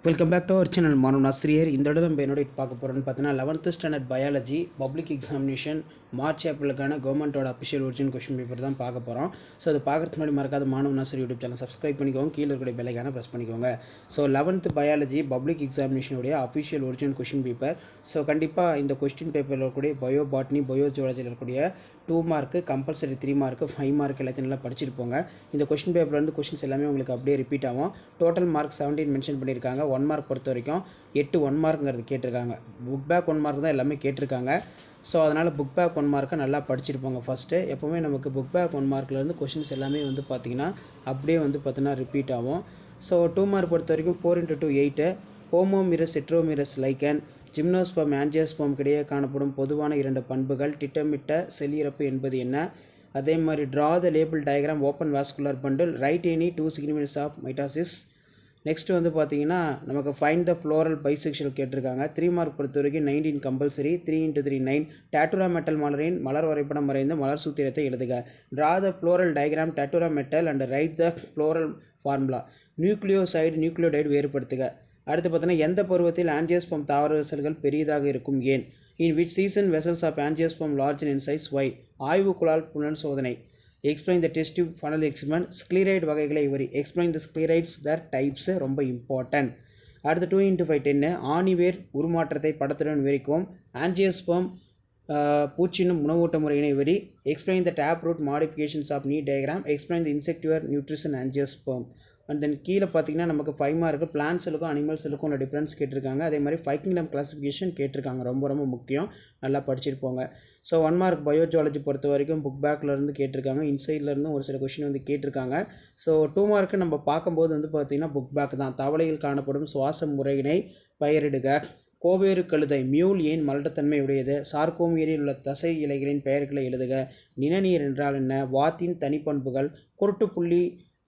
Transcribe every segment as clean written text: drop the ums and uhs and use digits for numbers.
Welcome back to our channel. மாணவன் ஆசிரியர். இந்த இடம் நம்ம என்னோட பார்க்க போகிறோன்னு பார்த்தீங்கன்னா 11th standard biology public examination March ஏப்ரலுக்கான கவர்மெண்ட்டோட அஃபிஷியல் ஒரிஜினல் கொஸ்டின் பேப்பர் தான் பார்க்க போகிறோம். ஸோ அதை பார்க்குறதுக்கு முன்னாடி மறக்காத மாணவன் ஆசிரியர் யூடியூப் சேனல் சப்ஸ்கிரைப் பண்ணிக்கோங்க, கீழே இருக்கிற பெல்லைக்கான ப்ரெஸ் பண்ணிக்கோங்க. ஸோ 11th பயாலஜி பப்ளிக் எக்ஸாமினேஷனுடைய official original question paper. So கண்டிப்பாக இந்த கொஸ்டின் பேப்பரில் இருக்கக்கூடிய பயோ பாட்னி பயோ ஜுவாலஜியில் இருக்கக்கூடிய 2 மார்க்கு கம்பல்சரி 3 மார்க்கு 5 மார்க் எல்லாத்தையும் நல்லா படிச்சிருப்போங்க. இந்த கொஸ்டின் பேப்பர் வந்து கொஸ்டின்ஸ் எல்லாமே உங்களுக்கு அப்படியே ரிப்பீட் ஆகும். டோட்டல் மார்க் 17 மென்ஷன் பண்ணியிருக்காங்க. 1 மார்க் பொறுத்த வரைக்கும் 8 1 மார்க்குங்கிறது கேட்டிருக்காங்க. புக் பேக் 1 மார்க் தான் எல்லாமே கேட்டிருக்காங்க. ஸோ அதனால் புக் பேக் 1 மார்க்கை நல்லா படிச்சிருப்பாங்க. ஃபஸ்ட்டு எப்போவுமே நமக்கு புக் பேக் 1 மார்க்லேருந்து கொஷின்ஸ் எல்லாமே வந்து பார்த்திங்கன்னா அப்படியே வந்து பார்த்தீங்கன்னா ரிப்பீட் ஆகும். ஸோ 2 மார்க் பொறுத்த வரைக்கும் 4 × 2 8. ஹோமோமிரஸ் செட்ரோமிரஸ் லைக்கன் ஜிம்னோஸ்பம் ஆஞ்சியோஸ்பம் இடையே காணப்படும் பொதுவான 2 பண்புகள். திட்டமிட்ட செல் இறப்பு என்பது என்ன? அதே மாதிரி draw the label diagram open vascular bundle, right any 2 significance of mitosis. Next வந்து பார்த்தீங்கன்னா நமக்கு ஃபைண்ட் த ஃப்ளோரல் பைசெக்ஷுவல் கேட்டிருக்காங்க. 3 மார்க் பொறுத்த வரைக்கும் 19 கம்பல்சரி. 3 × 3 9. டேட்டூரா மெட்டல் மலரின் மலர் வரைபடம் வரைந்து மலர் சூத்திரத்தை எழுதுக. Draw the floral diagram datura metel and write the floral formula. Nucleoside nucleotide வேறுபடுத்துக. அடுத்து பார்த்தீங்கன்னா எந்த பருவத்தில் ஆஞ்சியோஸ்பம் தாவர வெசல்கள் பெரியதாக இருக்கும், ஏன்? In which season vessels of angiosperm large in size, why? ஆய்வுக்குழால் புலன் சோதனை. Explain the test tube funnel experiment. Sclereid வகைகளை வரி. Explain the sclereids their types, ரொம்ப இம்பார்ட்டன்ட். அடுத்து 2 × 5 10. ஆணிவேர் உருமாற்றத்தை படத்துடன் விவரிக்கவும். ஆஞ்சியோஸ்பம் பூச்சினும் உணவூட்ட முறையினை வரி. Explain the tap root modifications of நீ diagram. Explain the insectivore nutrition angiosperm. And then கீழே பார்த்தீங்கன்னா நமக்கு 5 மார்க்கு பிளான்ட் செல்லுக்கும் அனிமல் செல்லுக்கும் உள்ள டிஃப்ரென்ஸ் கேட்டிருக்காங்க. அதே மாதிரி 5 கிங்டம் கிளாசிஃபிகேஷன் கேட்டிருக்காங்க. ரொம்ப ரொம்ப முக்கியம், நல்லா படிச்சிருப்போங்க. ஸோ 1 மார்க் பயோஜுவாலஜி பொறுத்த வரைக்கும் புக் பேக்லேருந்து கேட்டிருக்காங்க. இன்சைட்லேருந்து ஒரு சில கொஷின் வந்து கேட்டிருக்காங்க. ஸோ 2 மார்க்கு நம்ம பார்க்கும்போது வந்து பார்த்திங்கன்னா புக் பேக் தான். தவளையில் காணப்படும் சுவாச முறையினை பெயரிடுக. கோவேறு கழுதை மியூல் ஏன் மலட்டுத்தன்மை உடையது? சார்கோமியரில் உள்ள தசை இலைகளின் பெயர்களை எழுதுக. நிணநீர் என்றால் என்ன? வாத்தின் தனிப்பண்புகள். குருட்டுப்புள்ளி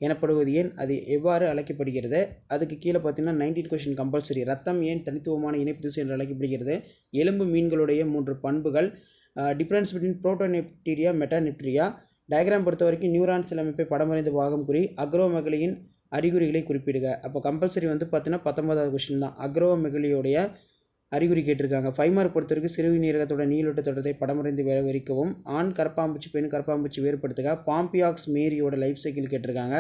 எனப்படுவது ஏன்? அது எவ்வாறு அழைக்கப்படுகிறது? அதுக்கு கீழே பார்த்தீங்கன்னா 19 கொஷின் கம்பல்சரி. ரத்தம் ஏன் தனித்துவமான இணைப்பு திசு என்று அழைக்கப்படுகிறது? எலும்பு மீன்களுடைய 3 பண்புகள். Difference between protonephridia metanephridia. Diagram பொறுத்த வரைக்கும் நியூரான் செல் அமைப்பை படமறிந்து பாகம் குறி. அக்ரோமெகலியின் அறிகுறிகளை குறிப்பிடுக. அப்போ கம்பல்சரி வந்து பார்த்தீங்கன்னா 19வது கொஷின் தான். அக்ரோமெகலியோடைய அறிகுறி கேட்டிருக்காங்க. 5 மார்க் பொறுத்த வரைக்கும் சிறுநீரகத்தோட நீளோட்ட தொடர்த்தை படமறிந்து விவரிக்கவும். ஆண் கரப்பாம்பூச்சி பெண் கரப்பாம்பூச்சி வேறுபடுத்துக. பாம்பியாக்ஸ் மேரியோட லைஃப் சைக்கிள் கேட்டிருக்காங்க.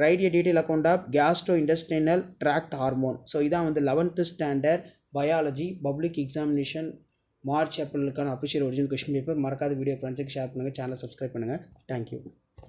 Write a detail account of gastrointestinal tract hormone. So இதான் வந்து 11th standard biology public examination March ஏப்ரலுக்கான அஃபிஷியல் ஒரிஜினல் கொஸ்டின் பேப்பர். மறக்காத வீடியோ ஃப்ரெண்ட்ஸுக்கு ஷேர் பண்ணுங்கள், சேனலை சப்ஸ்கிரைப் பண்ணுங்கள். தேங்க்யூ.